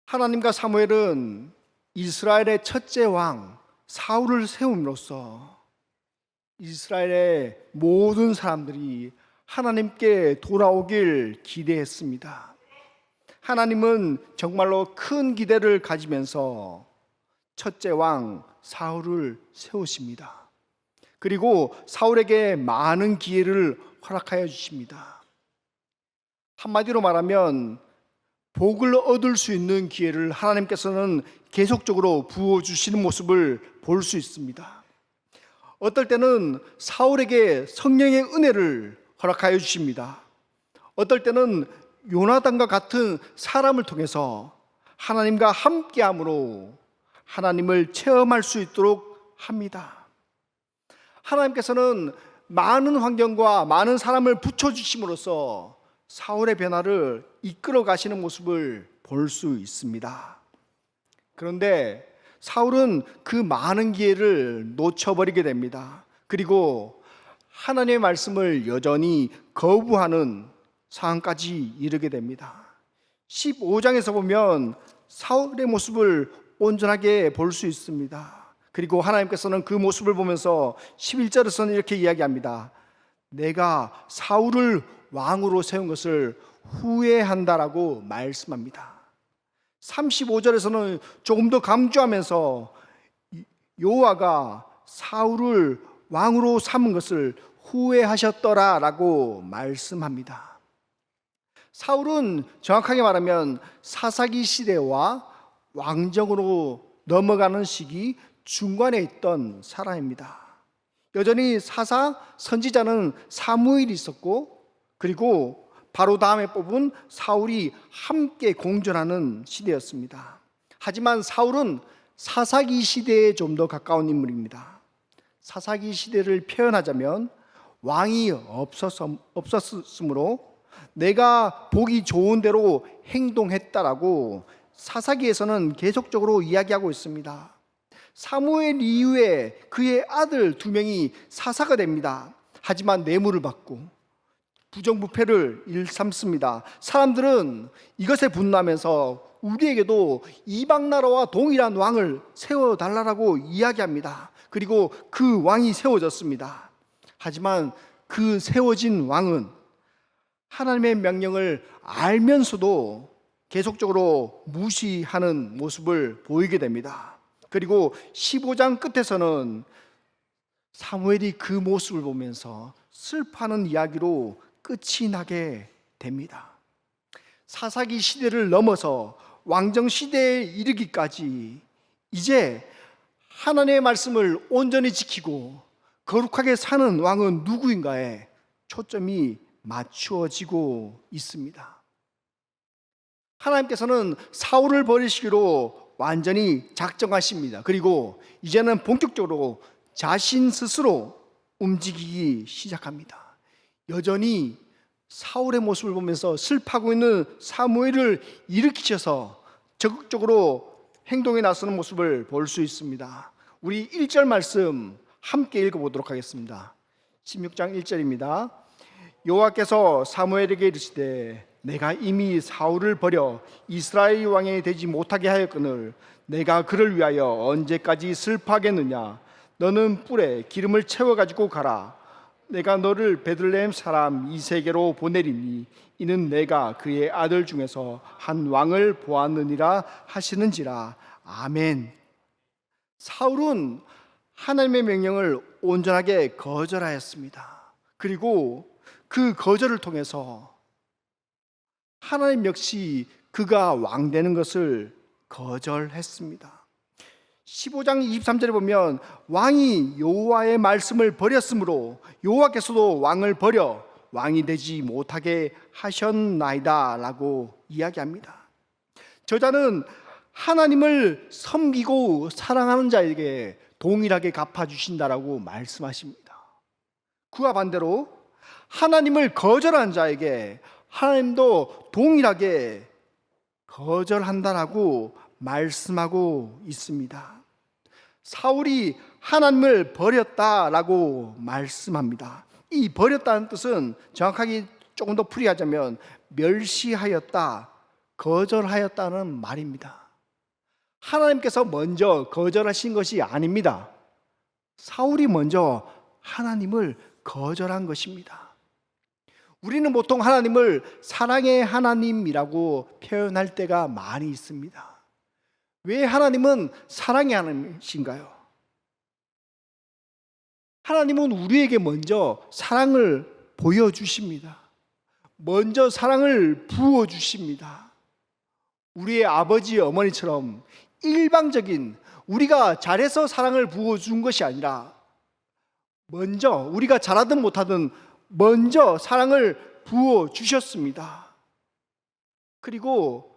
하나님과 사무엘은 이스라엘의 첫째 왕 사울을 세움으로써 이스라엘의 모든 사람들이 하나님께 돌아오길 기대했습니다. 하나님은 정말로 큰 기대를 가지면서 첫째 왕 사울을 세우십니다. 그리고 사울에게 많은 기회를 허락하여 주십니다. 한마디로 말하면 복을 얻을 수 있는 기회를 하나님께서는 계속적으로 부어주시는 모습을 볼 수 있습니다. 어떨 때는 사울에게 성령의 은혜를 허락하여 주십니다. 어떨 때는 요나단과 같은 사람을 통해서 하나님과 함께함으로 하나님을 체험할 수 있도록 합니다. 하나님께서는 많은 환경과 많은 사람을 붙여주심으로써 사울의 변화를 이끌어 가시는 모습을 볼 수 있습니다. 그런데 사울은 그 많은 기회를 놓쳐버리게 됩니다. 그리고 하나님의 말씀을 여전히 거부하는 상황까지 이르게 됩니다. 15장에서 보면 사울의 모습을 온전하게 볼 수 있습니다. 그리고 하나님께서는 그 모습을 보면서 11절에서는 이렇게 이야기합니다. 내가 사울을 왕으로 세운 것을 후회한다라고 말씀합니다. 35절에서는 조금 더 강조하면서 여호와가 사울을 왕으로 삼은 것을 후회하셨더라라고 말씀합니다. 사울은 정확하게 말하면 사사기 시대와 왕정으로 넘어가는 시기 중간에 있던 사람입니다. 여전히 사사 선지자는 사무엘이 있었고, 그리고 바로 다음에 뽑은 사울이 함께 공존하는 시대였습니다. 하지만 사울은 사사기 시대에 좀 더 가까운 인물입니다. 사사기 시대를 표현하자면 왕이 없었으므로 내가 보기 좋은 대로 행동했다라고 사사기에서는 계속적으로 이야기하고 있습니다. 사무엘 이후에 그의 아들 2명이 사사가 됩니다. 하지만 뇌물을 받고 부정부패를 일삼습니다. 사람들은 이것에 분노하면서 우리에게도 이방 나라와 동일한 왕을 세워달라고 이야기합니다. 그리고 그 왕이 세워졌습니다. 하지만 그 세워진 왕은 하나님의 명령을 알면서도 계속적으로 무시하는 모습을 보이게 됩니다. 그리고 15장 끝에서는 사무엘이 그 모습을 보면서 슬퍼하는 이야기로 끝이 나게 됩니다. 사사기 시대를 넘어서 왕정 시대에 이르기까지 이제 하나님의 말씀을 온전히 지키고 거룩하게 사는 왕은 누구인가에 초점이 맞추어지고 있습니다. 하나님께서는 사울을 버리시기로 완전히 작정하십니다. 그리고 이제는 본격적으로 자신 스스로 움직이기 시작합니다. 여전히 사울의 모습을 보면서 슬퍼하고 있는 사무엘을 일으키셔서 적극적으로 행동에 나서는 모습을 볼 수 있습니다. 우리 1절 말씀 함께 읽어보도록 하겠습니다. 16장 1절입니다. 여호와께서 사무엘에게 이르시되 내가 이미 사울을 버려 이스라엘 왕이 되지 못하게 하였거늘 내가 그를 위하여 언제까지 슬퍼하겠느냐. 너는 뿔에 기름을 채워가지고 가라. 내가 너를 베들레헴 사람 이세게로 보내리니 이는 내가 그의 아들 중에서 한 왕을 보았느니라 하시는지라. 아멘. 사울은 하나님의 명령을 온전하게 거절하였습니다. 그리고 그 거절을 통해서 하나님 역시 그가 왕 되는 것을 거절했습니다. 15장 23절에 보면 왕이 여호와의 말씀을 버렸으므로 여호와께서도 왕을 버려 왕이 되지 못하게 하셨나이다 라고 이야기합니다. 저자는 하나님을 섬기고 사랑하는 자에게 동일하게 갚아주신다라고 말씀하십니다. 그와 반대로 하나님을 거절한 자에게 하나님도 동일하게 거절한다라고 말씀하고 있습니다. 사울이 하나님을 버렸다라고 말씀합니다. 이 버렸다는 뜻은 정확하게 조금 더 풀이하자면 멸시하였다, 거절하였다는 말입니다. 하나님께서 먼저 거절하신 것이 아닙니다. 사울이 먼저 하나님을 거절한 것입니다. 우리는 보통 하나님을 사랑의 하나님이라고 표현할 때가 많이 있습니다. 왜 하나님은 사랑의 하나님이신가요? 하나님은 우리에게 먼저 사랑을 보여주십니다. 먼저 사랑을 부어주십니다. 우리의 아버지, 어머니처럼 일방적인 우리가 잘해서 사랑을 부어준 것이 아니라 먼저 우리가 잘하든 못하든 먼저 사랑을 부어주셨습니다. 그리고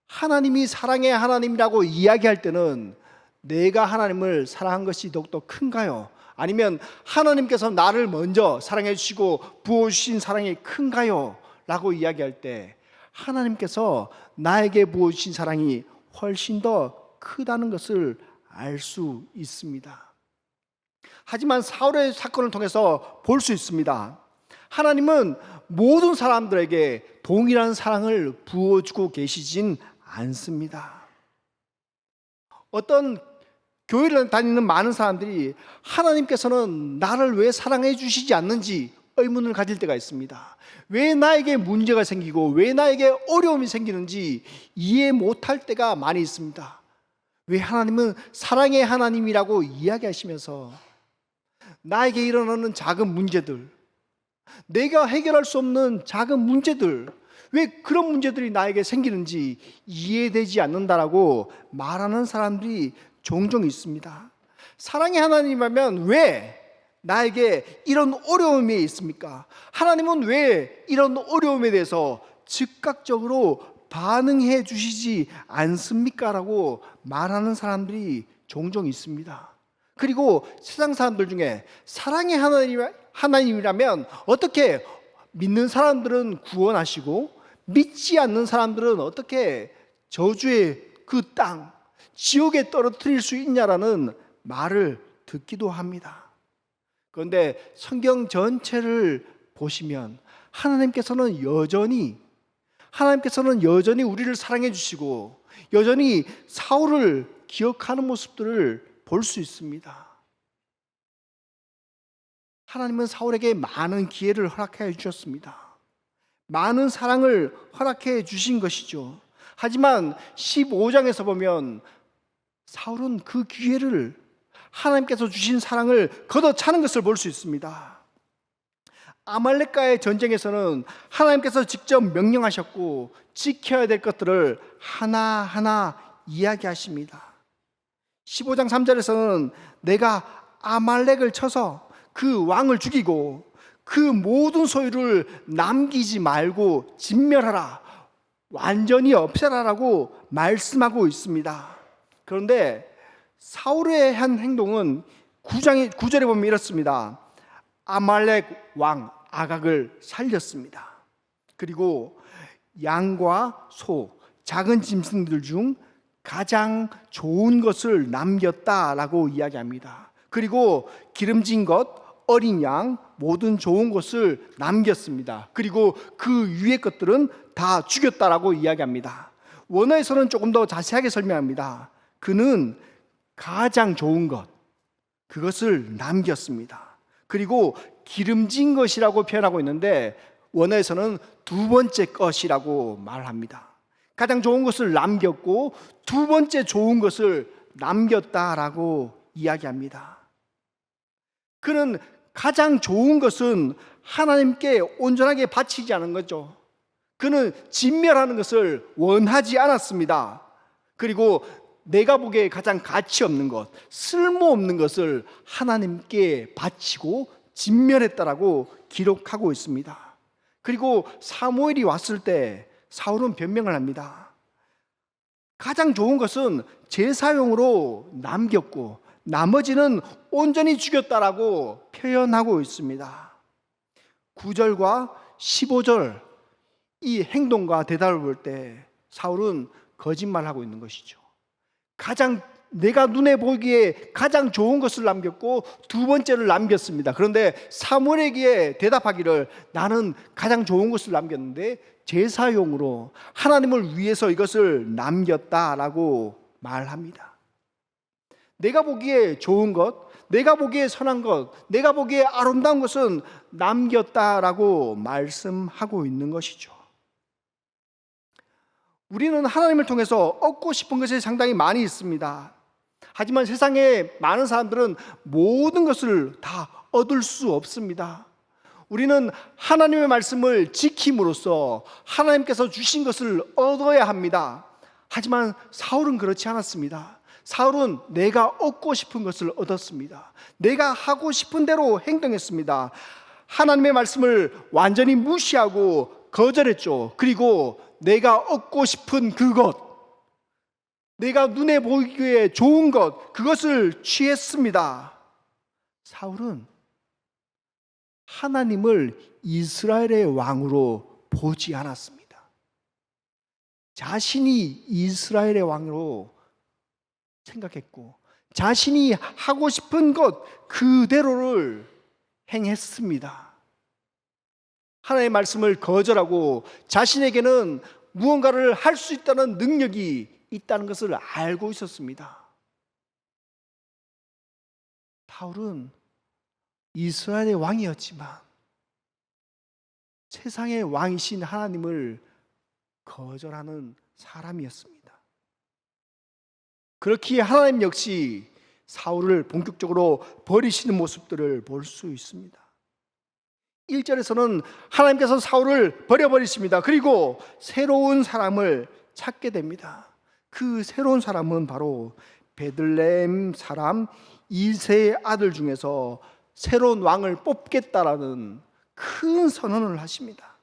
하나님이 사랑의 하나님이라고 이야기할 때는 내가 하나님을 사랑한 것이 더욱더 큰가요? 아니면 하나님께서 나를 먼저 사랑해 주시고 부어주신 사랑이 큰가요? 라고 이야기할 때 하나님께서 나에게 부어주신 사랑이 훨씬 더 크다는 것을 알 수 있습니다. 하지만 사울의 사건을 통해서 볼 수 있습니다. 하나님은 모든 사람들에게 동일한 사랑을 부어주고 계시진 않습니다. 어떤 교회를 다니는 많은 사람들이 하나님께서는 나를 왜 사랑해 주시지 않는지 의문을 가질 때가 있습니다. 왜 나에게 문제가 생기고 왜 나에게 어려움이 생기는지 이해 못할 때가 많이 있습니다. 왜 하나님은 사랑의 하나님이라고 이야기하시면서 나에게 일어나는 작은 문제들, 내가 해결할 수 없는 작은 문제들, 왜 그런 문제들이 나에게 생기는지 이해되지 않는다라고 말하는 사람들이 종종 있습니다. 사랑의 하나님이라면 왜 나에게 이런 어려움이 있습니까? 하나님은 왜 이런 어려움에 대해서 즉각적으로 반응해 주시지 않습니까? 라고 말하는 사람들이 종종 있습니다. 그리고 세상 사람들 중에 사랑의 하나님이라면 어떻게 믿는 사람들은 구원하시고 믿지 않는 사람들은 어떻게 저주의 그 땅, 지옥에 떨어뜨릴 수 있냐라는 말을 듣기도 합니다. 그런데 성경 전체를 보시면 하나님께서는 여전히 우리를 사랑해 주시고 여전히 사울을 기억하는 모습들을 볼 수 있습니다. 하나님은 사울에게 많은 기회를 허락해 주셨습니다. 많은 사랑을 허락해 주신 것이죠. 하지만 15장에서 보면 사울은 그 기회를 하나님께서 주신 사랑을 걷어차는 것을 볼 수 있습니다. 아말렉과의 전쟁에서는 하나님께서 직접 명령하셨고 지켜야 될 것들을 하나하나 이야기하십니다. 15장 3절에서는 내가 아말렉을 쳐서 그 왕을 죽이고 그 모든 소유를 남기지 말고 진멸하라, 완전히 없애라라고 말씀하고 있습니다. 그런데 사울의 한 행동은 9절에 보면 이렇습니다. 아말렉 왕 아각을 살렸습니다. 그리고 양과 소, 작은 짐승들 중 가장 좋은 것을 남겼다라고 이야기합니다. 그리고 기름진 것, 어린 양, 모든 좋은 것을 남겼습니다. 그리고 그 위의 것들은 다 죽였다라고 이야기합니다. 원어에서는 조금 더 자세하게 설명합니다. 그는 가장 좋은 것, 그것을 남겼습니다. 그리고 기름진 것이라고 표현하고 있는데 원어에서는 두 번째 것이라고 말합니다. 가장 좋은 것을 남겼고 두 번째 좋은 것을 남겼다라고 이야기합니다. 그는 가장 좋은 것은 하나님께 온전하게 바치지 않은 거죠. 그는 진멸하는 것을 원하지 않았습니다. 그리고 내가 보기에 가장 가치 없는 것, 쓸모없는 것을 하나님께 바치고 진멸했다라고 기록하고 있습니다. 그리고 사무엘이 왔을 때 사울은 변명을 합니다. 가장 좋은 것은 제사용으로 남겼고 나머지는 온전히 죽였다라고 표현하고 있습니다. 9절과 15절 이 행동과 대답을 볼 때 사울은 거짓말하고 있는 것이죠. 내가 눈에 보기에 가장 좋은 것을 남겼고 두 번째를 남겼습니다. 그런데 사무엘에게 대답하기를 나는 가장 좋은 것을 남겼는데 제사용으로 하나님을 위해서 이것을 남겼다라고 말합니다. 내가 보기에 좋은 것, 내가 보기에 선한 것, 내가 보기에 아름다운 것은 남겼다라고 말씀하고 있는 것이죠. 우리는 하나님을 통해서 얻고 싶은 것이 상당히 많이 있습니다. 하지만 세상에 많은 사람들은 모든 것을 다 얻을 수 없습니다. 우리는 하나님의 말씀을 지킴으로써 하나님께서 주신 것을 얻어야 합니다. 하지만 사울은 그렇지 않았습니다. 사울은 내가 얻고 싶은 것을 얻었습니다. 내가 하고 싶은 대로 행동했습니다. 하나님의 말씀을 완전히 무시하고 거절했죠. 그리고 내가 얻고 싶은 그것, 내가 눈에 보기에 좋은 것, 그것을 취했습니다. 사울은 하나님을 이스라엘의 왕으로 보지 않았습니다. 자신이 이스라엘의 왕으로 생각했고 자신이 하고 싶은 것 그대로를 행했습니다. 하나님의 말씀을 거절하고 자신에게는 무언가를 할 수 있다는 능력이 있다는 것을 알고 있었습니다. 사울은 이스라엘의 왕이었지만 세상의 왕이신 하나님을 거절하는 사람이었습니다. 그렇기에 하나님 역시 사울을 본격적으로 버리시는 모습들을 볼 수 있습니다. 1절에서는 하나님께서 사울을 버려버리십니다. 그리고 새로운 사람을 찾게 됩니다. 그 새로운 사람은 바로 베들레헴 사람 이새의 아들 중에서 새로운 왕을 뽑겠다라는 큰 선언을 하십니다.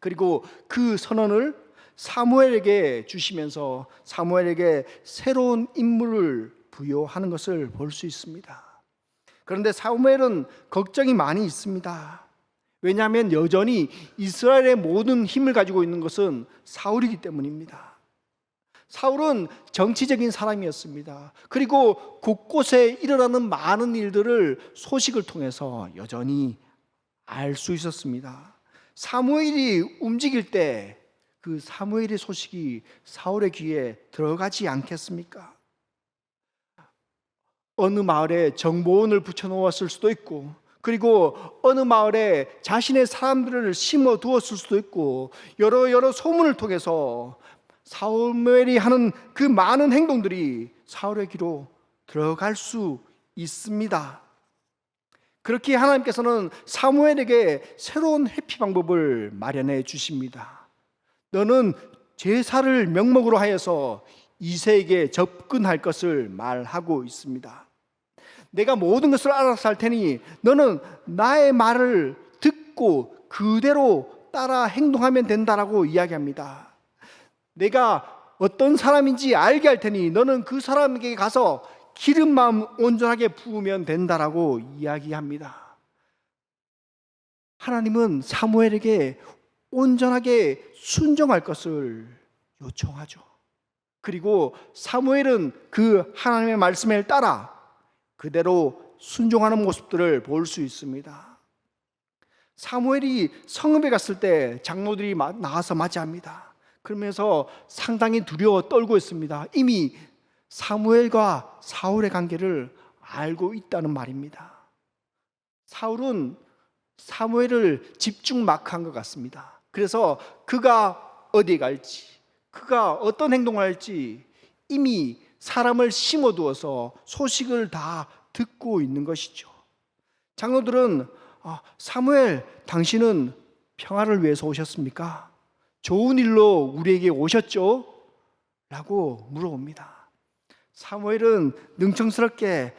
그리고 그 선언을 사무엘에게 주시면서 사무엘에게 새로운 임무를 부여하는 것을 볼 수 있습니다. 그런데 사무엘은 걱정이 많이 있습니다. 왜냐하면 여전히 이스라엘의 모든 힘을 가지고 있는 것은 사울이기 때문입니다. 사울은 정치적인 사람이었습니다. 그리고 곳곳에 일어나는 많은 일들을 소식을 통해서 여전히 알 수 있었습니다. 사무엘이 움직일 때 그 사무엘의 소식이 사울의 귀에 들어가지 않겠습니까? 어느 마을에 정보원을 붙여놓았을 수도 있고, 그리고 어느 마을에 자신의 사람들을 심어 두었을 수도 있고, 여러 소문을 통해서 사무엘이 하는 그 많은 행동들이 사울의 귀로 들어갈 수 있습니다. 그렇게 하나님께서는 사무엘에게 새로운 회피 방법을 마련해 주십니다. 너는 제사를 명목으로 하여서 이새에게 접근할 것을 말하고 있습니다. 내가 모든 것을 알아서 할 테니 너는 나의 말을 듣고 그대로 따라 행동하면 된다라고 이야기합니다. 내가 어떤 사람인지 알게 할 테니 너는 그 사람에게 가서 기름만 온전하게 부으면 된다라고 이야기합니다. 하나님은 사무엘에게 온전하게 순종할 것을 요청하죠. 그리고 사무엘은 그 하나님의 말씀을 따라 그대로 순종하는 모습들을 볼 수 있습니다. 사무엘이 성읍에 갔을 때 장로들이 나와서 맞이합니다. 그러면서 상당히 두려워 떨고 있습니다. 이미 사무엘과 사울의 관계를 알고 있다는 말입니다. 사울은 사무엘을 집중 마크한 것 같습니다. 그래서 그가 어디 갈지, 그가 어떤 행동을 할지 이미 사람을 심어두어서 소식을 다 듣고 있는 것이죠. 장로들은 사무엘, 당신은 평화를 위해서 오셨습니까? 좋은 일로 우리에게 오셨죠? 라고 물어봅니다. 사무엘은 능청스럽게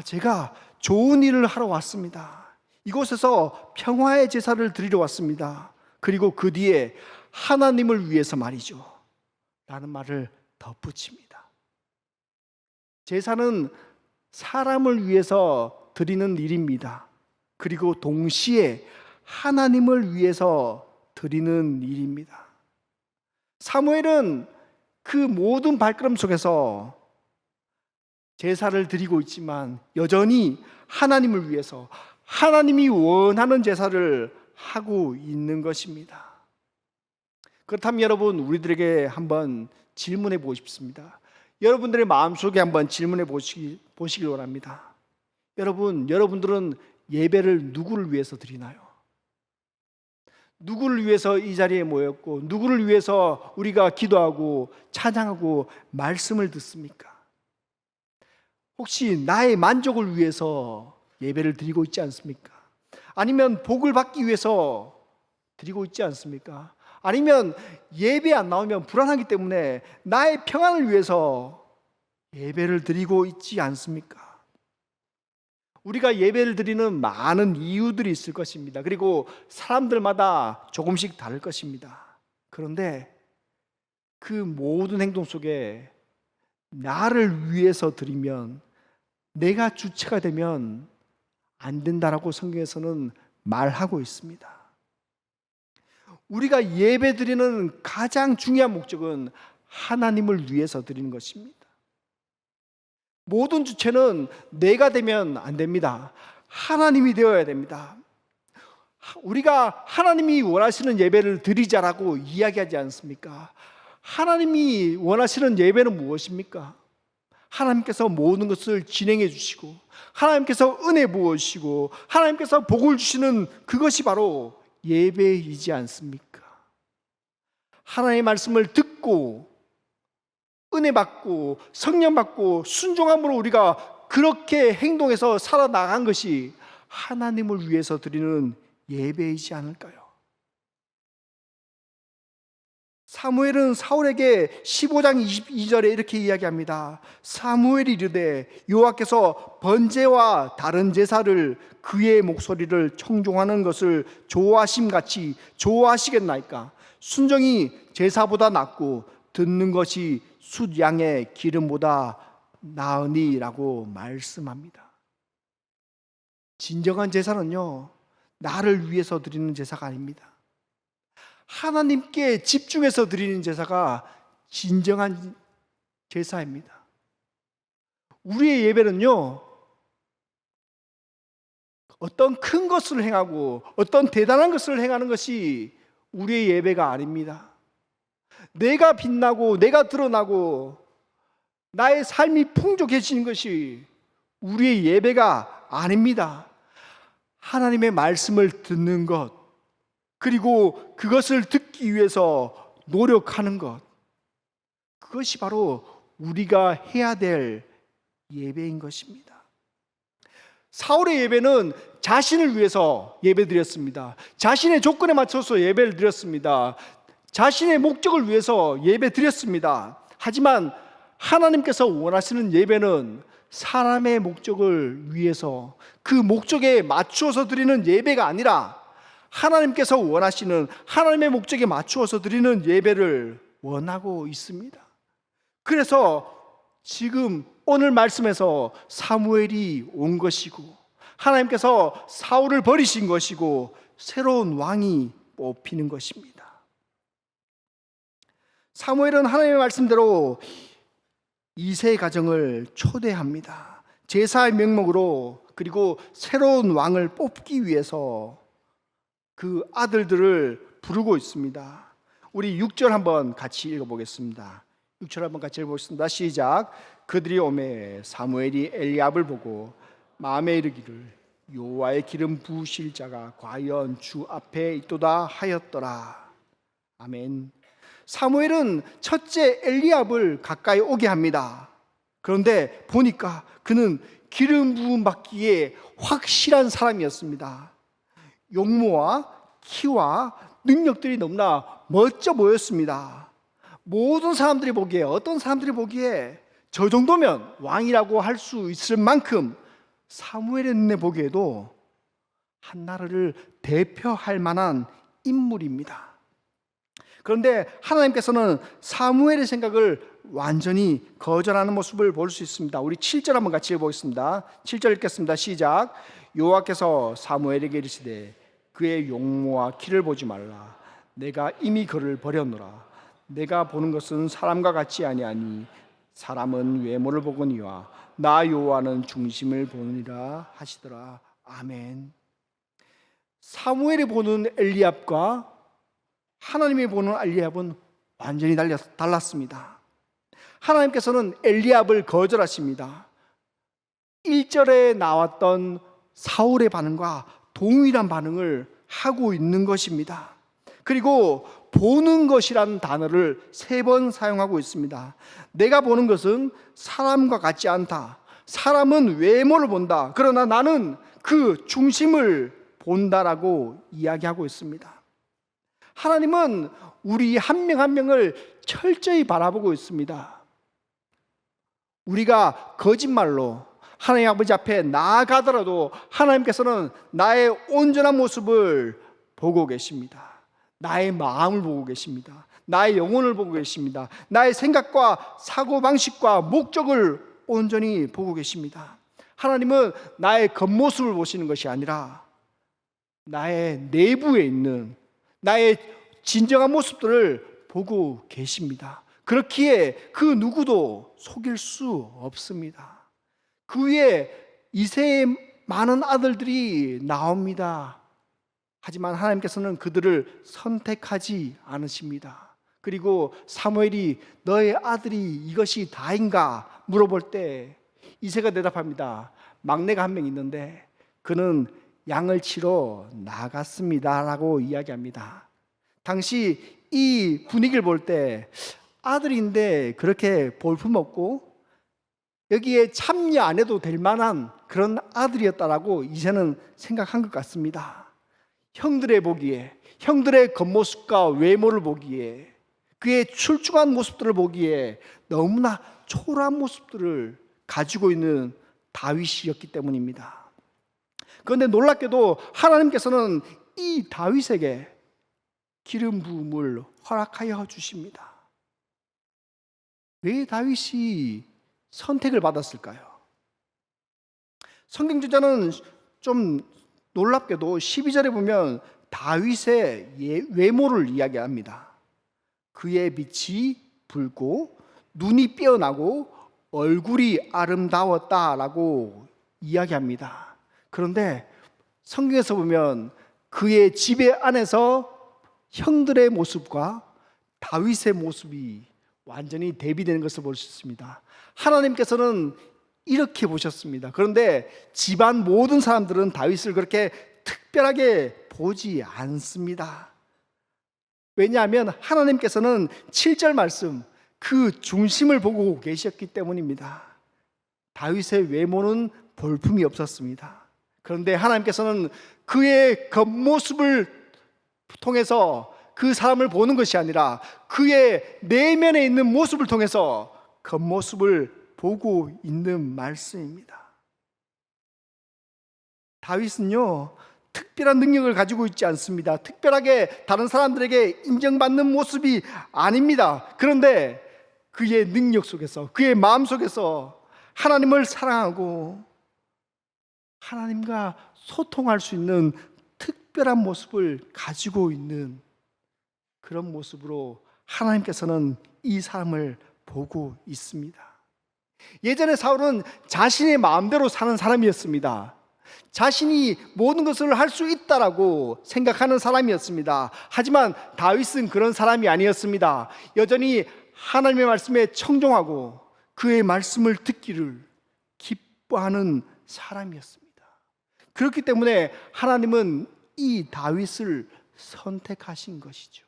제가 좋은 일을 하러 왔습니다. 이곳에서 평화의 제사를 드리러 왔습니다. 그리고 그 뒤에 하나님을 위해서 말이죠 라는 말을 덧붙입니다. 제사는 사람을 위해서 드리는 일입니다. 그리고 동시에 하나님을 위해서 드리는 일입니다. 사무엘은 그 모든 발걸음 속에서 제사를 드리고 있지만 여전히 하나님을 위해서 하나님이 원하는 제사를 하고 있는 것입니다. 그렇다면 여러분, 우리들에게 한번 질문해 보고 싶습니다. 여러분들의 마음속에 한번 질문해 보시길 원합니다. 여러분들은 예배를 누구를 위해서 드리나요? 누구를 위해서 이 자리에 모였고, 누구를 위해서 우리가 기도하고 찬양하고 말씀을 듣습니까? 혹시 나의 만족을 위해서 예배를 드리고 있지 않습니까? 아니면 복을 받기 위해서 드리고 있지 않습니까? 아니면 예배 안 나오면 불안하기 때문에 나의 평안을 위해서 예배를 드리고 있지 않습니까? 우리가 예배를 드리는 많은 이유들이 있을 것입니다. 그리고 사람들마다 조금씩 다를 것입니다. 그런데 그 모든 행동 속에 나를 위해서 드리면, 내가 주체가 되면 안 된다라고 성경에서는 말하고 있습니다. 우리가 예배 드리는 가장 중요한 목적은 하나님을 위해서 드리는 것입니다. 모든 주체는 내가 되면 안 됩니다. 하나님이 되어야 됩니다. 우리가 하나님이 원하시는 예배를 드리자라고 이야기하지 않습니까? 하나님이 원하시는 예배는 무엇입니까? 하나님께서 모든 것을 진행해 주시고, 하나님께서 은혜 부어주시고, 하나님께서 복을 주시는 그것이 바로 예배이지 않습니까? 하나님의 말씀을 듣고 은혜 받고 성령 받고 순종함으로 우리가 그렇게 행동해서 살아나간 것이 하나님을 위해서 드리는 예배이지 않을까요? 사무엘은 사울에게 15장 22절에 이렇게 이야기합니다. 사무엘이 이르되 여호와께서 번제와 다른 제사를 그의 목소리를 청종하는 것을 좋아하심같이 좋아하시겠나이까? 순종이 제사보다 낫고 듣는 것이 숫양의 기름보다 나으니라고 말씀합니다. 진정한 제사는요, 나를 위해서 드리는 제사가 아닙니다. 하나님께 집중해서 드리는 제사가 진정한 제사입니다. 우리의 예배는요, 어떤 큰 것을 행하고 어떤 대단한 것을 행하는 것이 우리의 예배가 아닙니다. 내가 빛나고 내가 드러나고 나의 삶이 풍족해지는 것이 우리의 예배가 아닙니다. 하나님의 말씀을 듣는 것, 그리고 그것을 듣기 위해서 노력하는 것, 그것이 바로 우리가 해야 될 예배인 것입니다. 사울의 예배는 자신을 위해서 예배드렸습니다. 자신의 조건에 맞춰서 예배를 드렸습니다. 자신의 목적을 위해서 예배드렸습니다. 하지만 하나님께서 원하시는 예배는 사람의 목적을 위해서, 그 목적에 맞추어서 드리는 예배가 아니라 하나님께서 원하시는 하나님의 목적에 맞추어서 드리는 예배를 원하고 있습니다. 그래서 지금 오늘 말씀에서 사무엘이 온 것이고, 하나님께서 사울을 버리신 것이고, 새로운 왕이 뽑히는 것입니다. 사무엘은 하나님의 말씀대로 이세 가정을 초대합니다. 제사의 명목으로, 그리고 새로운 왕을 뽑기 위해서 그 아들들을 부르고 있습니다. 우리 6절 한번 같이 읽어보겠습니다. 6절 한번 같이 읽어보겠습니다. 시작. 그들이 오매 사무엘이 엘리압을 보고 마음에 이르기를 여호와의 기름 부으실 자가 과연 주 앞에 있도다 하였더라. 아멘. 사무엘은 첫째 엘리압을 가까이 오게 합니다. 그런데 보니까 그는 기름 부음 받기에 확실한 사람이었습니다. 용모와 키와 능력들이 너무나 멋져 보였습니다. 모든 사람들이 보기에, 어떤 사람들이 보기에 저 정도면 왕이라고 할 수 있을 만큼 사무엘의 눈에 보기에도 한 나라를 대표할 만한 인물입니다. 그런데 하나님께서는 사무엘의 생각을 완전히 거절하는 모습을 볼 수 있습니다. 우리 7절 한번 같이 읽어보겠습니다. 7절 읽겠습니다. 시작. 여호와께서 사무엘에게 이르시되 그의 용모와 키를 보지 말라. 내가 이미 그를 버렸노라. 내가 보는 것은 사람과 같지 아니하니 사람은 외모를 보거니와 나 여호와는 중심을 보느니라 하시더라. 아멘. 사무엘이 보는 엘리압과 하나님이 보는 엘리압은 완전히 달랐습니다. 하나님께서는 엘리압을 거절하십니다. 1절에 나왔던 사울의 반응과 동일한 반응을 하고 있는 것입니다. 그리고 보는 것이라는 단어를 3번 사용하고 있습니다. 내가 보는 것은 사람과 같지 않다. 사람은 외모를 본다. 그러나 나는 그 중심을 본다라고 이야기하고 있습니다. 하나님은 우리 한 명 한 명을 철저히 바라보고 있습니다. 우리가 거짓말로 하나님 아버지 앞에 나아가더라도 하나님께서는 나의 온전한 모습을 보고 계십니다. 나의 마음을 보고 계십니다. 나의 영혼을 보고 계십니다. 나의 생각과 사고방식과 목적을 온전히 보고 계십니다. 하나님은 나의 겉모습을 보시는 것이 아니라 나의 내부에 있는 나의 진정한 모습들을 보고 계십니다. 그렇기에 그 누구도 속일 수 없습니다. 그 위에 이새의 많은 아들들이 나옵니다. 하지만 하나님께서는 그들을 선택하지 않으십니다. 그리고 사무엘이 너의 아들이 이것이 다인가 물어볼 때 이새가 대답합니다. 막내가 한 명 있는데 그는 양을 치러 나갔습니다 라고 이야기합니다. 당시 이 분위기를 볼 때 아들인데 그렇게 볼품없고 여기에 참여 안 해도 될 만한 그런 아들이었다라고 이새는 생각한 것 같습니다. 형들의 보기에, 형들의 겉모습과 외모를 보기에, 그의 출중한 모습들을 보기에 너무나 초라한 모습들을 가지고 있는 다윗이었기 때문입니다. 그런데 놀랍게도 하나님께서는 이 다윗에게 기름 부음을 허락하여 주십니다. 왜 다윗이 선택을 받았을까요? 성경저자는 좀 놀랍게도 12절에 보면 다윗의 외모를 이야기합니다. 그의 빛이 붉고 눈이 빼어나고 얼굴이 아름다웠다라고 이야기합니다. 그런데 성경에서 보면 그의 지배 안에서 형들의 모습과 다윗의 모습이 완전히 대비되는 것을 볼 수 있습니다. 하나님께서는 이렇게 보셨습니다. 그런데 집안 모든 사람들은 다윗을 그렇게 특별하게 보지 않습니다. 왜냐하면 하나님께서는 7절 말씀 그 중심을 보고 계셨기 때문입니다. 다윗의 외모는 볼품이 없었습니다. 그런데 하나님께서는 그의 겉모습을 통해서 그 사람을 보는 것이 아니라 그의 내면에 있는 모습을 통해서 겉모습을 보고 있는 말씀입니다. 다윗은요, 특별한 능력을 가지고 있지 않습니다. 특별하게 다른 사람들에게 인정받는 모습이 아닙니다. 그런데 그의 능력 속에서, 그의 마음 속에서 하나님을 사랑하고 하나님과 소통할 수 있는 특별한 모습을 가지고 있는 그런 모습으로 하나님께서는 이 사람을 보고 있습니다. 예전에 사울은 자신의 마음대로 사는 사람이었습니다. 자신이 모든 것을 할 수 있다라고 생각하는 사람이었습니다. 하지만 다윗은 그런 사람이 아니었습니다. 여전히 하나님의 말씀에 청종하고 그의 말씀을 듣기를 기뻐하는 사람이었습니다. 그렇기 때문에 하나님은 이 다윗을 선택하신 것이죠.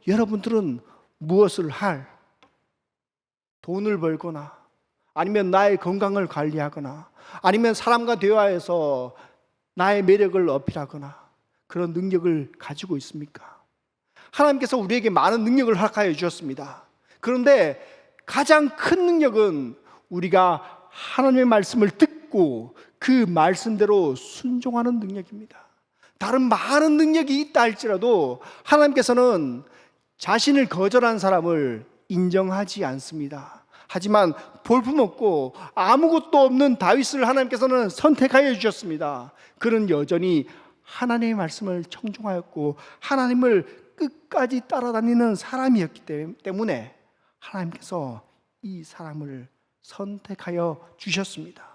여러분들은 무엇을 돈을 벌거나 아니면 나의 건강을 관리하거나 아니면 사람과 대화해서 나의 매력을 어필하거나 그런 능력을 가지고 있습니까? 하나님께서 우리에게 많은 능력을 허락하여 주셨습니다. 그런데 가장 큰 능력은 우리가 하나님의 말씀을 듣고 그 말씀대로 순종하는 능력입니다. 다른 많은 능력이 있다 할지라도 하나님께서는 자신을 거절한 사람을 인정하지 않습니다. 하지만 볼품없고 아무것도 없는 다윗을 하나님께서는 선택하여 주셨습니다. 그는 여전히 하나님의 말씀을 청종하였고 하나님을 끝까지 따라다니는 사람이었기 때문에 하나님께서 이 사람을 선택하여 주셨습니다.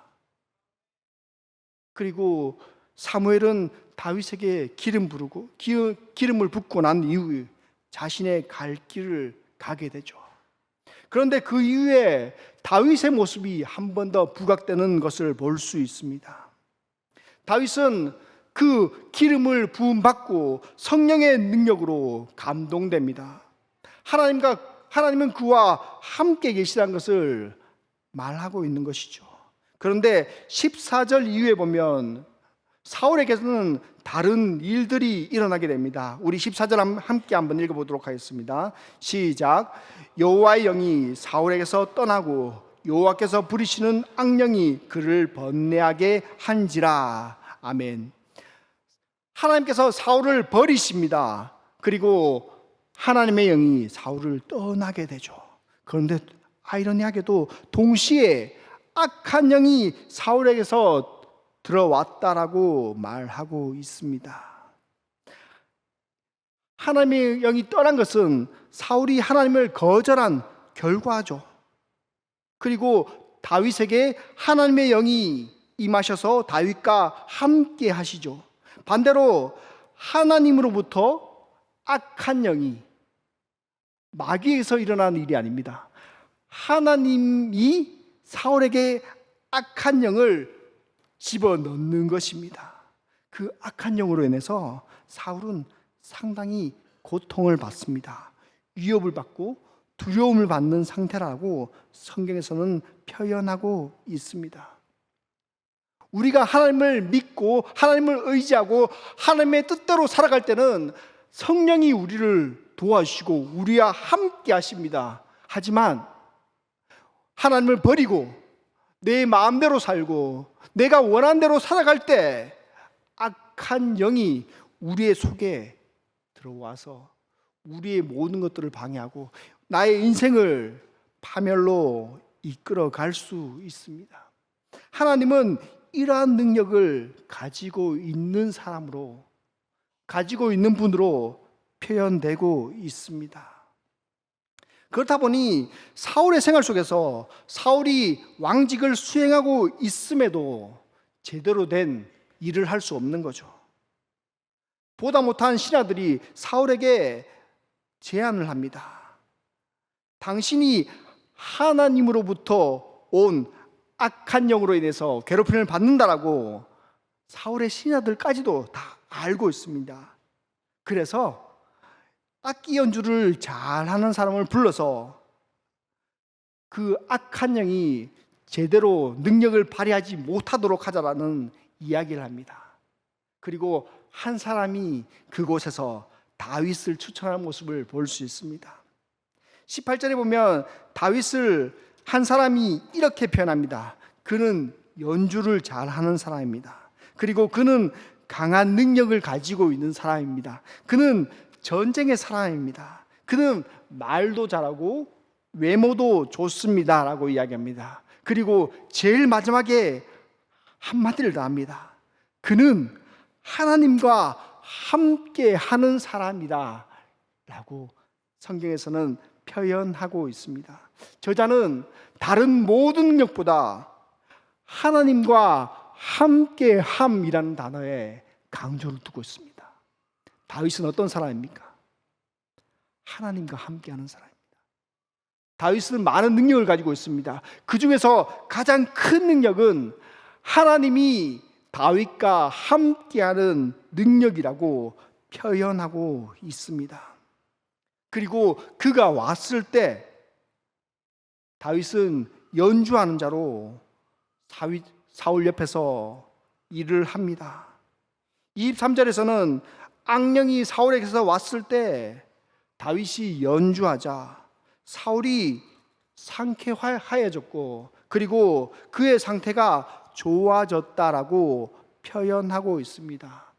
그리고 사무엘은 다윗에게 기름을 붓고 난 이후에 자신의 갈 길을 가게 되죠. 그런데 그 이후에 다윗의 모습이 한 번 더 부각되는 것을 볼 수 있습니다. 다윗은 그 기름을 부음받고 성령의 능력으로 감동됩니다. 하나님은 그와 함께 계시다는 것을 말하고 있는 것이죠. 그런데 14절 이후에 보면 사울에게서는 다른 일들이 일어나게 됩니다. 우리 14절 함께 한번 읽어보도록 하겠습니다. 시작. 여호와의 영이 사울에게서 떠나고 여호와께서 부리시는 악령이 그를 번뇌하게 한지라. 아멘. 하나님께서 사울을 버리십니다. 그리고 하나님의 영이 사울을 떠나게 되죠. 그런데 아이러니하게도 동시에 악한 영이 사울에게서 들어왔다라고 말하고 있습니다. 하나님의 영이 떠난 것은 사울이 하나님을 거절한 결과죠. 그리고 다윗에게 하나님의 영이 임하셔서 다윗과 함께 하시죠. 반대로 하나님으로부터 악한 영이, 마귀에서 일어난 일이 아닙니다. 하나님이 사울에게 악한 영을 집어넣는 것입니다. 그 악한 영으로 인해서 사울은 상당히 고통을 받습니다. 위협을 받고 두려움을 받는 상태라고 성경에서는 표현하고 있습니다. 우리가 하나님을 믿고 하나님을 의지하고 하나님의 뜻대로 살아갈 때는 성령이 우리를 도와주시고 우리와 함께 하십니다. 하지만 하나님을 버리고 내 마음대로 살고 내가 원하는 대로 살아갈 때 악한 영이 우리의 속에 들어와서 우리의 모든 것들을 방해하고 나의 인생을 파멸로 이끌어 갈 수 있습니다. 하나님은 이러한 능력을 가지고 있는 사람으로, 가지고 있는 분으로 표현되고 있습니다. 그렇다 보니 사울의 생활 속에서 사울이 왕직을 수행하고 있음에도 제대로 된 일을 할 수 없는 거죠. 보다 못한 신하들이 사울에게 제안을 합니다. 당신이 하나님으로부터 온 악한 영으로 인해서 괴롭힘을 받는다라고 사울의 신하들까지도 다 알고 있습니다. 그래서 악기 연주를 잘하는 사람을 불러서 그 악한 영이 제대로 능력을 발휘하지 못하도록 하자라는 이야기를 합니다. 그리고 한 사람이 그곳에서 다윗을 추천하는 모습을 볼 수 있습니다. 18절에 보면 다윗을 한 사람이 이렇게 표현합니다. 그는 연주를 잘하는 사람입니다. 그리고 그는 강한 능력을 가지고 있는 사람입니다. 그는 전쟁의 사람입니다. 그는 말도 잘하고 외모도 좋습니다 라고 이야기합니다. 그리고 제일 마지막에 한마디를 더 합니다. 그는 하나님과 함께 하는 사람이다 라고 성경에서는 표현하고 있습니다. 저자는 다른 모든 능력보다 하나님과 함께함이라는 단어에 강조를 두고 있습니다. 다윗은 어떤 사람입니까? 하나님과 함께하는 사람입니다. 다윗은 많은 능력을 가지고 있습니다. 그 중에서 가장 큰 능력은 하나님이 다윗과 함께하는 능력이라고 표현하고 있습니다. 그리고 그가 왔을 때 다윗은 연주하는 자로 사울 옆에서 일을 합니다. 23절에서는 악령이 사울에게서 왔을 때 다윗이 연주하자 사울이 상쾌하여졌고 그리고 그의 상태가 좋아졌다라고 표현하고 있습니다.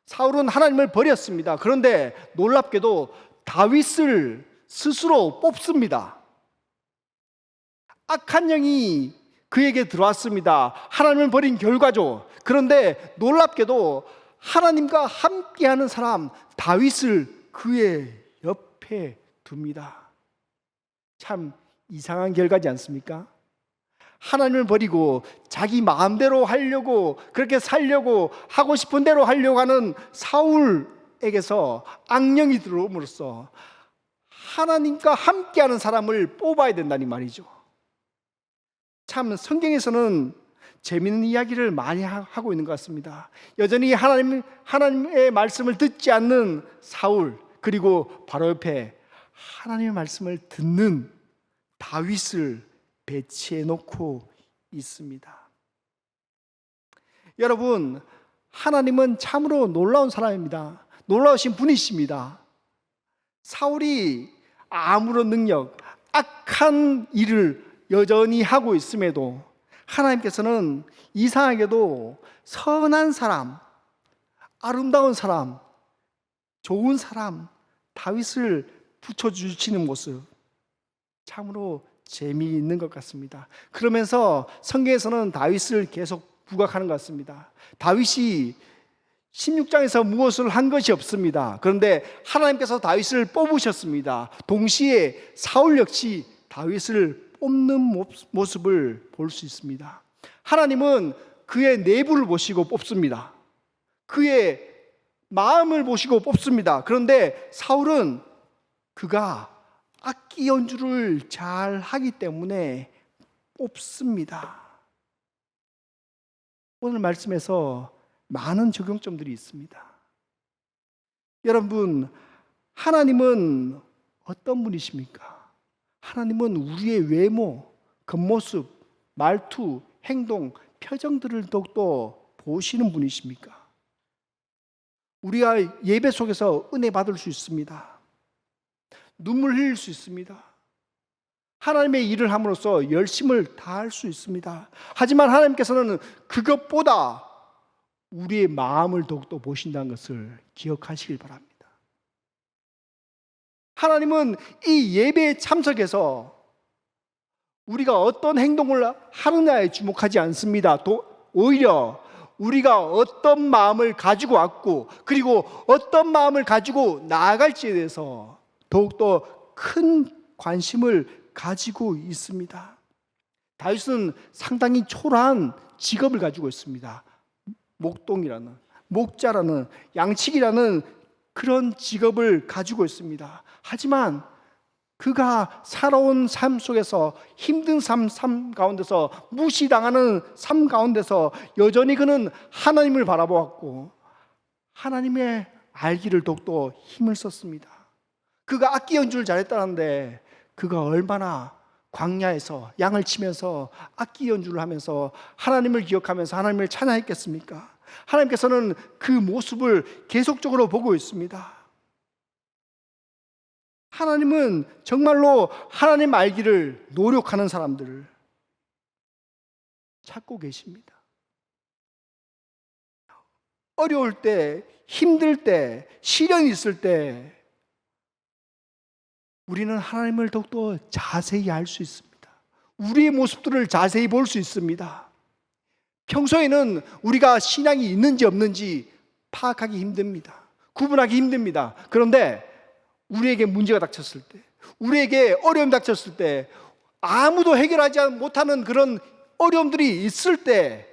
사울은 하나님을 버렸습니다. 그런데 놀랍게도 다윗을 스스로 뽑습니다. 악한 영이 그에게 들어왔습니다. 하나님을 버린 결과죠. 그런데 놀랍게도 하나님과 함께하는 사람 다윗을 그의 옆에 둡니다. 참 이상한 결과지 않습니까? 하나님을 버리고 자기 마음대로 하려고, 그렇게 살려고, 하고 싶은 대로 하려고 하는 사울에게서 악령이 들어옴으로써 하나님과 함께하는 사람을 뽑아야 된다는 말이죠. 참 성경에서는 재미있는 이야기를 많이 하고 있는 것 같습니다. 여전히 하나님의 말씀을 듣지 않는 사울, 그리고 바로 옆에 하나님의 말씀을 듣는 다윗을 배치해 놓고 있습니다. 여러분, 하나님은 참으로 놀라운 사람입니다. 놀라우신 분이십니다. 사울이 아무런 능력, 악한 일을 여전히 하고 있음에도 하나님께서는 이상하게도 선한 사람, 아름다운 사람, 좋은 사람 다윗을 붙여주시는 모습, 참으로 재미있는 것 같습니다. 그러면서 성경에서는 다윗을 계속 부각하는 것 같습니다. 다윗이 16장에서 무엇을 한 것이 없습니다. 그런데 하나님께서 다윗을 뽑으셨습니다. 동시에 사울 역시 다윗을 뽑는 모습을 볼 수 있습니다. 하나님은 그의 내부를 보시고 뽑습니다. 그의 마음을 보시고 뽑습니다. 그런데 사울은 그가 악기 연주를 잘 하기 때문에 뽑습니다. 오늘 말씀에서 많은 적용점들이 있습니다. 여러분, 하나님은 어떤 분이십니까? 하나님은 우리의 외모, 겉모습, 말투, 행동, 표정들을 더욱더 보시는 분이십니까? 우리가 예배 속에서 은혜 받을 수 있습니다. 눈물 흘릴 수 있습니다. 하나님의 일을 함으로써 열심을 다할 수 있습니다. 하지만 하나님께서는 그것보다 우리의 마음을 더욱더 보신다는 것을 기억하시길 바랍니다. 하나님은 이 예배에 참석해서 우리가 어떤 행동을 하느냐에 주목하지 않습니다. 오히려 우리가 어떤 마음을 가지고 왔고, 그리고 어떤 마음을 가지고 나아갈지에 대해서 더욱더 큰 관심을 가지고 있습니다. 다윗은 상당히 초라한 직업을 가지고 있습니다. 목동이라는, 목자라는, 양치기라는 그런 직업을 가지고 있습니다. 하지만 그가 살아온 삶 속에서, 힘든 삶 가운데서, 무시당하는 삶 가운데서 여전히 그는 하나님을 바라보았고 하나님의 알기를 더욱더 힘을 썼습니다. 그가 악기 연주를 잘했다는데 그가 얼마나 광야에서 양을 치면서 악기 연주를 하면서 하나님을 기억하면서 하나님을 찬양했겠습니까? 하나님께서는 그 모습을 계속적으로 보고 있습니다. 하나님은 정말로 하나님 알기를 노력하는 사람들을 찾고 계십니다. 어려울 때, 힘들 때, 시련이 있을 때 우리는 하나님을 더욱더 자세히 알 수 있습니다. 우리의 모습들을 자세히 볼 수 있습니다. 평소에는 우리가 신앙이 있는지 없는지 파악하기 힘듭니다. 구분하기 힘듭니다. 그런데 우리에게 문제가 닥쳤을 때, 우리에게 어려움이 닥쳤을 때, 아무도 해결하지 못하는 그런 어려움들이 있을 때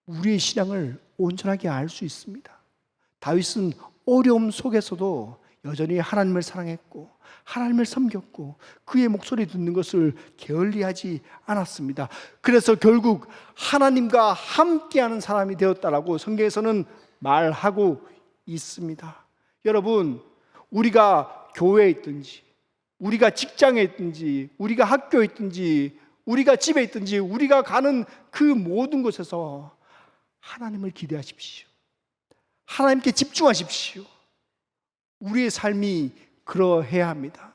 우리의 신앙을 온전하게 알 수 있습니다. 다윗은 어려움 속에서도 여전히 하나님을 사랑했고 하나님을 섬겼고 그의 목소리 듣는 것을 게을리하지 않았습니다. 그래서 결국 하나님과 함께하는 사람이 되었다라고 성경에서는 말하고 있습니다. 여러분, 우리가 교회에 있든지, 우리가 직장에 있든지, 우리가 학교에 있든지, 우리가 집에 있든지, 우리가 가는 그 모든 곳에서 하나님을 기대하십시오. 하나님께 집중하십시오. 우리의 삶이 그러해야 합니다.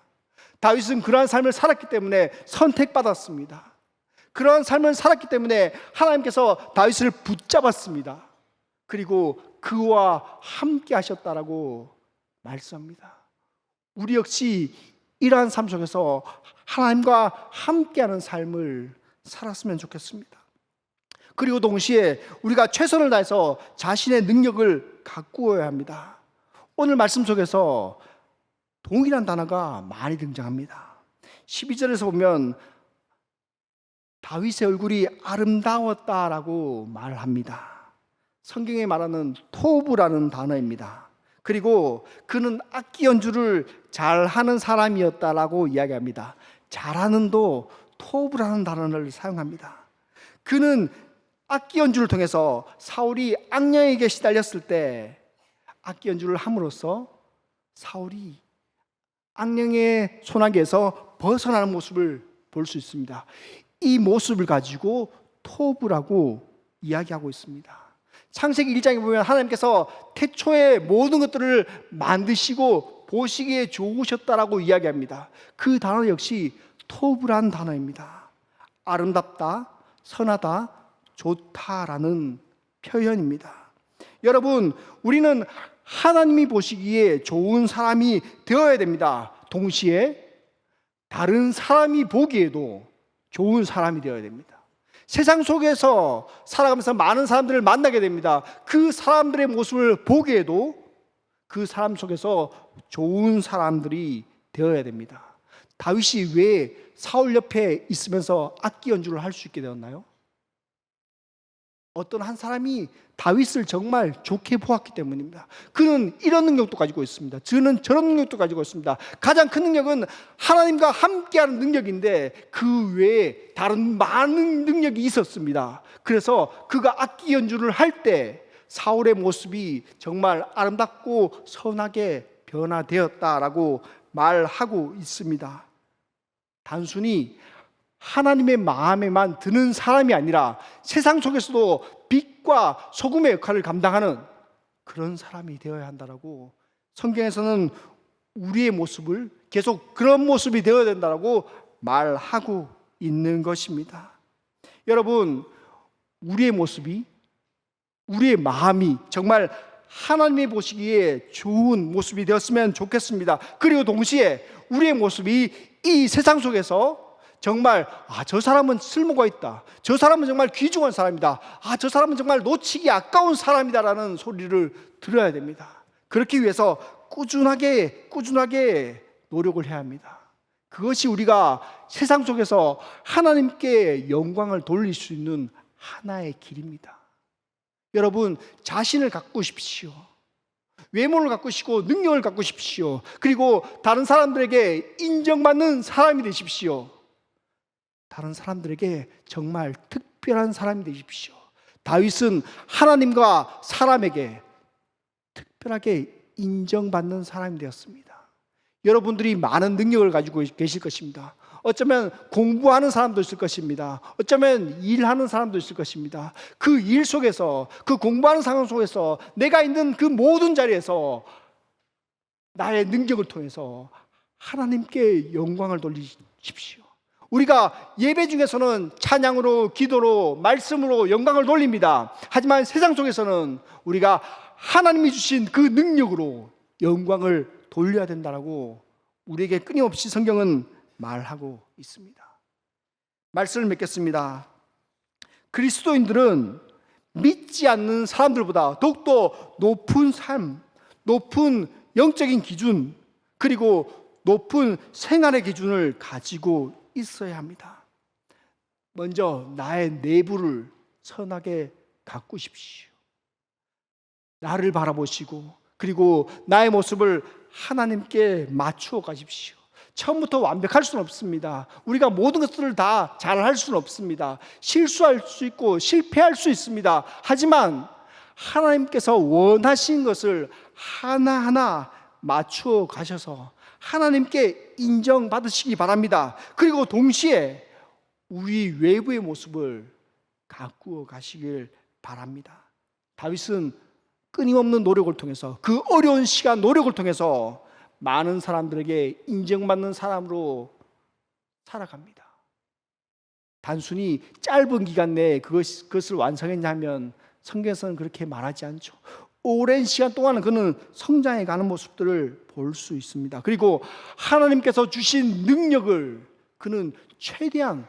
다윗은 그러한 삶을 살았기 때문에 선택받았습니다. 그러한 삶을 살았기 때문에 하나님께서 다윗을 붙잡았습니다. 그리고 그와 함께 하셨다라고 말씀합니다. 우리 역시 이러한 삶 속에서 하나님과 함께하는 삶을 살았으면 좋겠습니다. 그리고 동시에 우리가 최선을 다해서 자신의 능력을 가꾸어야 합니다. 오늘 말씀 속에서 동이란 단어가 많이 등장합니다. 12절에서 보면 다윗의 얼굴이 아름다웠다라고 말합니다. 성경에 말하는 토브라는 단어입니다. 그리고 그는 악기 연주를 잘하는 사람이었다라고 이야기합니다. 잘하는도 토브라는 단어를 사용합니다. 그는 악기 연주를 통해서 사울이 악령에게 시달렸을 때 악기 연주를 함으로써 사울이 악령의 손아귀에서 벗어나는 모습을 볼 수 있습니다. 이 모습을 가지고 토브라고 이야기하고 있습니다. 창세기 1장에 보면 하나님께서 태초에 모든 것들을 만드시고 보시기에 좋으셨다라고 이야기합니다. 그 단어 역시 토브란 단어입니다. 아름답다, 선하다, 좋다라는 표현입니다. 여러분, 우리는 하나님이 보시기에 좋은 사람이 되어야 됩니다. 동시에 다른 사람이 보기에도 좋은 사람이 되어야 됩니다. 세상 속에서 살아가면서 많은 사람들을 만나게 됩니다. 그 사람들의 모습을 보기에도 그 사람 속에서 좋은 사람들이 되어야 됩니다. 다윗이 왜 사울 옆에 있으면서 악기 연주를 할 수 있게 되었나요? 어떤 한 사람이 다윗을 정말 좋게 보았기 때문입니다. 그는 이런 능력도 가지고 있습니다. 저는 저런 능력도 가지고 있습니다. 가장 큰 능력은 하나님과 함께하는 능력인데 그 외에 다른 많은 능력이 있었습니다. 그래서 그가 악기 연주를 할 때 사울의 모습이 정말 아름답고 선하게 변화되었다라고 말하고 있습니다. 단순히 하나님의 마음에만 드는 사람이 아니라 세상 속에서도 빛과 소금의 역할을 감당하는 그런 사람이 되어야 한다라고 성경에서는 우리의 모습을 계속 그런 모습이 되어야 된다라고 말하고 있는 것입니다. 여러분, 우리의 모습이, 우리의 마음이 정말 하나님이 보시기에 좋은 모습이 되었으면 좋겠습니다. 그리고 동시에 우리의 모습이 이 세상 속에서 정말 저 사람은 쓸모가 있다, 저 사람은 정말 귀중한 사람이다, 저 사람은 정말 놓치기 아까운 사람이다라는 소리를 들어야 됩니다. 그렇기 위해서 꾸준하게 노력을 해야 합니다. 그것이 우리가 세상 속에서 하나님께 영광을 돌릴 수 있는 하나의 길입니다. 여러분, 자신을 가꾸십시오. 외모를 가꾸시고 능력을 가꾸십시오. 그리고 다른 사람들에게 인정받는 사람이 되십시오. 다른 사람들에게 정말 특별한 사람이 되십시오. 다윗은 하나님과 사람에게 특별하게 인정받는 사람이 되었습니다. 여러분들이 많은 능력을 가지고 계실 것입니다. 어쩌면 공부하는 사람도 있을 것입니다. 어쩌면 일하는 사람도 있을 것입니다. 그 일 속에서, 그 공부하는 상황 속에서 내가 있는 그 모든 자리에서 나의 능력을 통해서 하나님께 영광을 돌리십시오. 우리가 예배 중에서는 찬양으로, 기도로, 말씀으로 영광을 돌립니다. 하지만 세상 속에서는 우리가 하나님이 주신 그 능력으로 영광을 돌려야 된다라고 우리에게 끊임없이 성경은 말하고 있습니다. 말씀을 맺겠습니다. 그리스도인들은 믿지 않는 사람들보다 더욱더 높은 삶, 높은 영적인 기준, 그리고 높은 생활의 기준을 가지고 있어야 합니다. 먼저 나의 내부를 선하게 가꾸십시오. 나를 바라보시고 그리고 나의 모습을 하나님께 맞추어 가십시오. 처음부터 완벽할 수는 없습니다. 우리가 모든 것들을 다 잘할 수는 없습니다. 실수할 수 있고 실패할 수 있습니다. 하지만 하나님께서 원하신 것을 하나하나 맞추어 가셔서 하나님께 인정받으시기 바랍니다. 그리고 동시에 우리 외부의 모습을 가꾸어 가시길 바랍니다. 다윗은 끊임없는 노력을 통해서, 그 어려운 시간 노력을 통해서 많은 사람들에게 인정받는 사람으로 살아갑니다. 단순히 짧은 기간 내에 그것을 완성했냐면 성경에서는 그렇게 말하지 않죠. 오랜 시간 동안은 그는 성장해 가는 모습들을 볼 수 있습니다. 그리고 하나님께서 주신 능력을 그는 최대한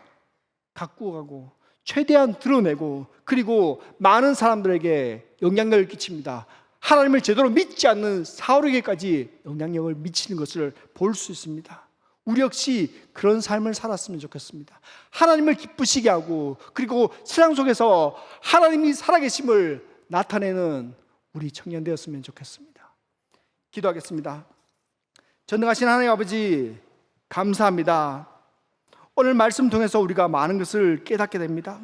갖고 가고 최대한 드러내고 그리고 많은 사람들에게 영향력을 끼칩니다. 하나님을 제대로 믿지 않는 사울에게까지 영향력을 미치는 것을 볼 수 있습니다. 우리 역시 그런 삶을 살았으면 좋겠습니다. 하나님을 기쁘시게 하고, 그리고 세상 속에서 하나님이 살아계심을 나타내는 우리 청년 되었으면 좋겠습니다. 기도하겠습니다. 전능하신 하나님 아버지, 감사합니다. 오늘 말씀 통해서 우리가 많은 것을 깨닫게 됩니다.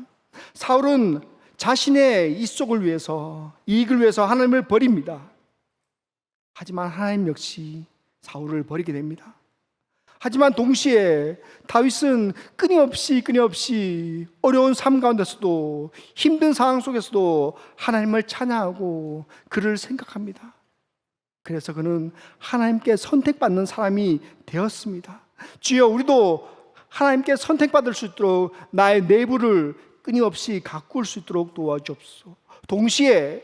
사울은 자신의 이속을 위해서, 이익을 위해서 하나님을 버립니다. 하지만 하나님 역시 사울을 버리게 됩니다. 하지만 동시에 다윗은 끊임없이 어려운 삶 가운데서도, 힘든 상황 속에서도 하나님을 찬양하고 그를 생각합니다. 그래서 그는 하나님께 선택받는 사람이 되었습니다. 주여, 우리도 하나님께 선택받을 수 있도록 나의 내부를 끊임없이 가꿀 수 있도록 도와주옵소서. 동시에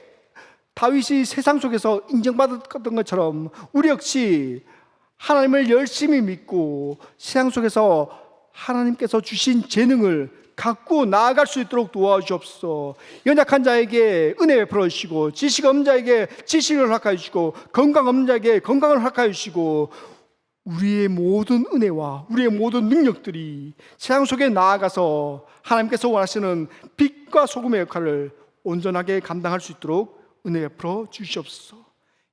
다윗이 세상 속에서 인정받았던 것처럼 우리 역시 하나님을 열심히 믿고 세상 속에서 하나님께서 주신 재능을 갖고 나아갈 수 있도록 도와주옵소서. 연약한 자에게 은혜 베풀어 주시고, 지식 없는 자에게 지식을 허락하여 주시고, 건강 없는 자에게 건강을 허락하여 주시고, 우리의 모든 은혜와 우리의 모든 능력들이 세상 속에 나아가서 하나님께서 원하시는 빛과 소금의 역할을 온전하게 감당할 수 있도록 은혜 베풀어 주시옵소서.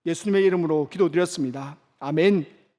예수님의 이름으로 기도드렸습니다. 아멘.